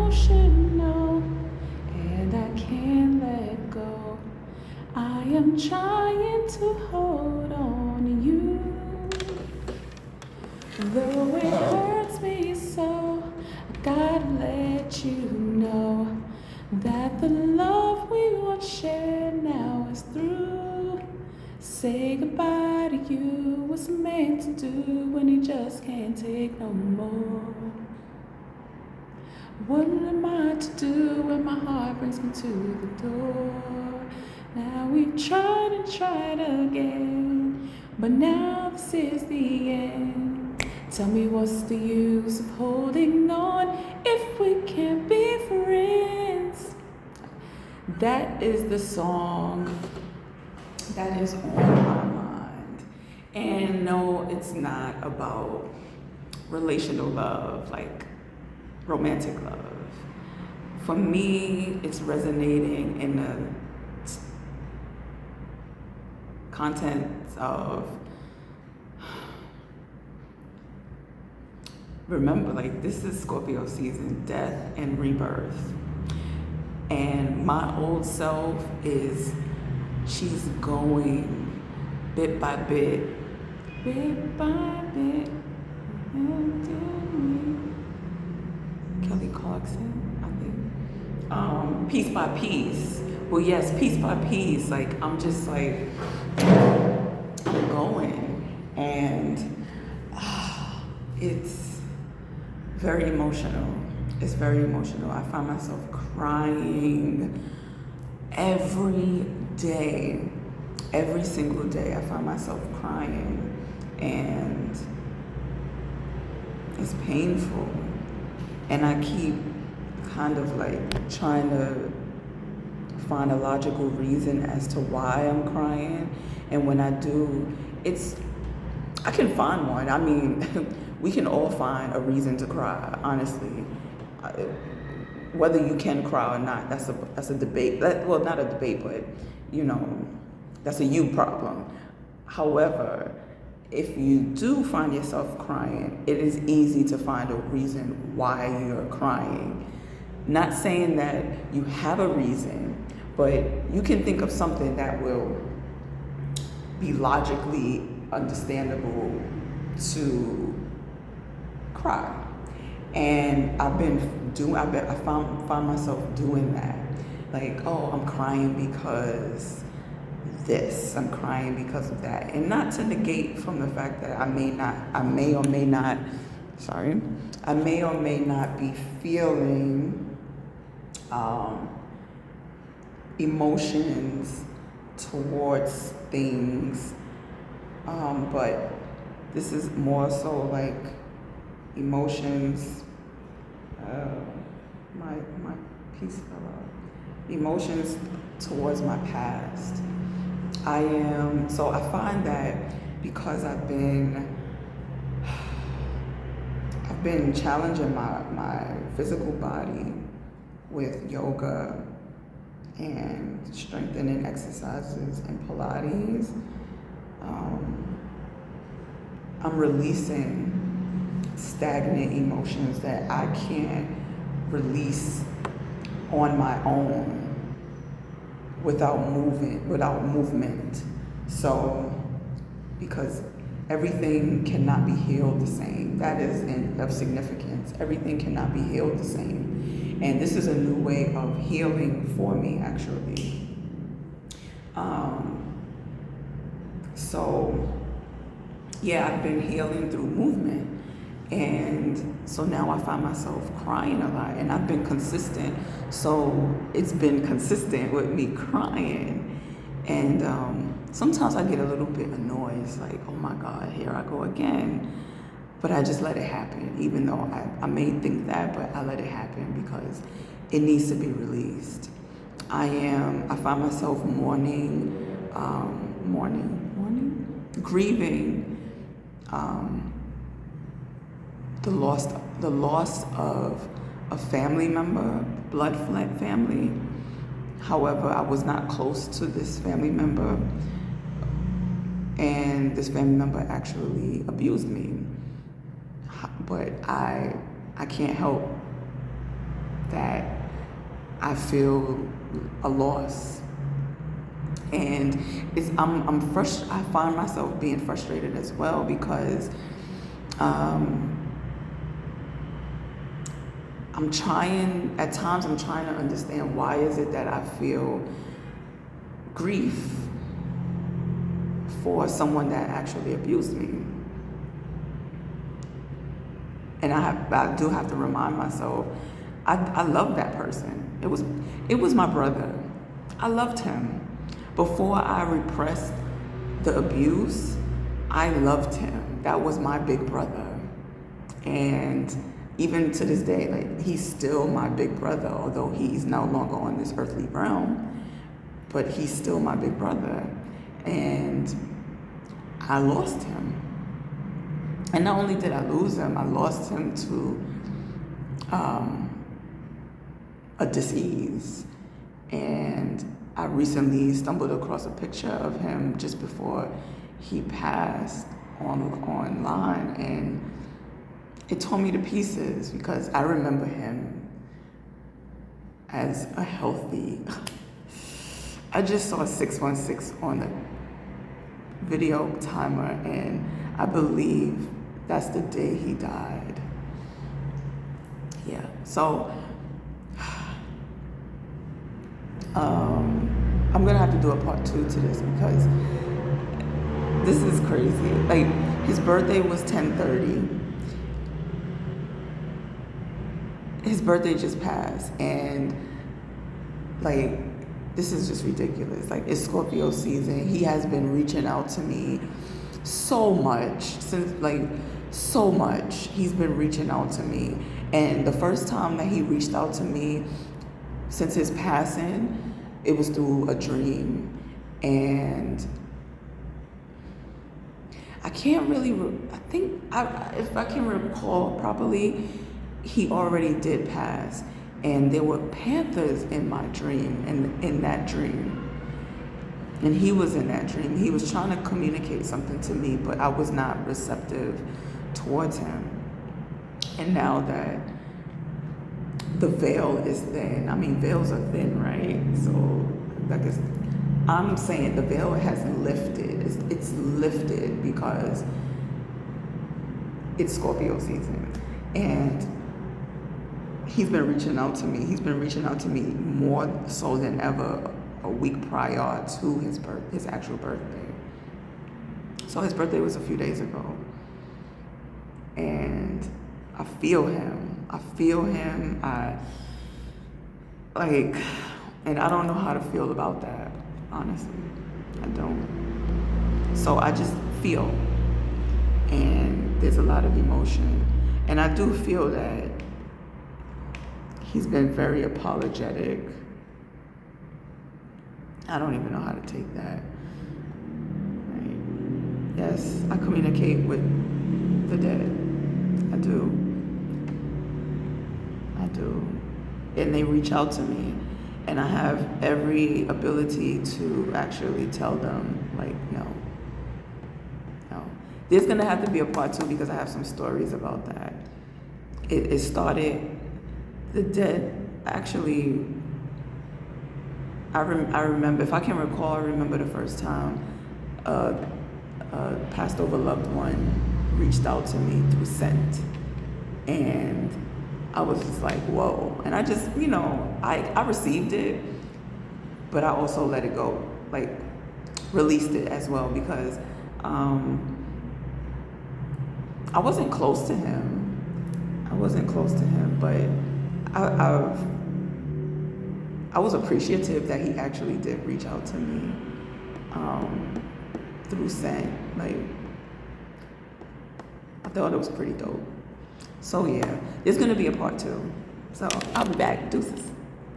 emotional, and I can't let go. I am trying to hold on to you. Though it hurts me so, I gotta let you know that the love we once shared now is through. Say goodbye to you was meant to do when you just can't take no more. What am I to do when my heart brings me to the door? Now we've tried and tried again, but now this is the end. Tell me what's the use of holding on if we can't be friends? That is the song that is on my mind. And no, it's not about relational love, like romantic love. For me, it's resonating in the content of, remember, like, this is Scorpio season, death and rebirth. And my old self she's going bit by bit, bit by bit. Kelly Clarkson, I think. Piece by piece. Well, yes, piece by piece. Like, I'm just like, I'm going. And it's very emotional. It's very emotional. I find myself crying every day. Every single day I find myself crying. And it's painful. And I keep kind of like trying to find a logical reason as to why I'm crying. And when I do, I can find one. I mean, we can all find a reason to cry, honestly. Whether you can cry or not, that's a debate. Well, not a debate, but that's a you problem. However, if you do find yourself crying, it is easy to find a reason why you're crying. Not saying that you have a reason, but you can think of something that will be logically understandable to cry. And I found myself doing that. Like, oh, I'm crying because this, I'm crying because of that. And not to negate from the fact that I may or may not be feeling emotions towards things. But this is more so like emotions, my piece fell out. Emotions towards my past. I find that because I've been challenging my physical body with yoga and strengthening exercises and Pilates, I'm releasing stagnant emotions that I can't release on my own without movement. So, because everything cannot be healed the same. That is of significance. Everything cannot be healed the same. And this is a new way of healing for me, actually. I've been healing through movement. And so now I find myself crying a lot, and I've been consistent. So it's been consistent with me crying. And sometimes I get a little bit annoyed. It's like, oh my God, here I go again. But I just let it happen, even though I may think that, but I let it happen because it needs to be released. I find myself grieving the loss of a family member, blood family. However, I was not close to this family member, and this family member actually abused me. But I can't help that I feel a loss. And I find myself being frustrated as well because I'm trying to understand why is it that I feel grief for someone that actually abused me. And I do have to remind myself, I love that person. It was my brother. I loved him. Before I repressed the abuse, I loved him. That was my big brother. And even to this day, like, he's still my big brother, although he's no longer on this earthly realm, but he's still my big brother. And I lost him. And not only did I lose him, I lost him to a disease. And I recently stumbled across a picture of him just before he passed online, and it tore me to pieces because I remember him as a healthy. I just saw 616 on the video timer, and I believe that's the day he died. Yeah, so I'm gonna have to do a part 2 to this because this is crazy. Like, his birthday was 10/30. His birthday just passed, and like, this is just ridiculous. Like, it's Scorpio season. He has been reaching out to me so much so much. He's been reaching out to me, and the first time that he reached out to me since his passing, it was through a dream. And I can't really, if I can recall properly, he already did pass. And there were panthers in my dream, in that dream. And he was in that dream. He was trying to communicate something to me, but I was not receptive towards him. And now that the veil is thin, I mean, veils are thin, right? So I guess I'm saying the veil hasn't lifted. It's lifted because it's Scorpio season. And he's been reaching out to me. He's been reaching out to me more so than ever a week prior to his actual birthday. So his birthday was a few days ago. And I feel him. And I don't know how to feel about that, honestly. I don't. So I just feel. And there's a lot of emotion. And I do feel that he's been very apologetic. I don't even know how to take that. Right? Yes, I communicate with the dead. I do. And they reach out to me. And I have every ability to actually tell them, like, no. There's gonna have to be a part 2 because I have some stories about that. It started, the dead, actually, I remember, if I can recall, I remember the first time a passed over loved one reached out to me through scent. And I was just like, whoa. And I just, I received it, but I also let it go, like, released it as well, because I wasn't close to him. But I was appreciative that he actually did reach out to me through scent. Like, I thought it was pretty dope. So yeah, there's gonna be a part 2. So I'll be back. Deuces.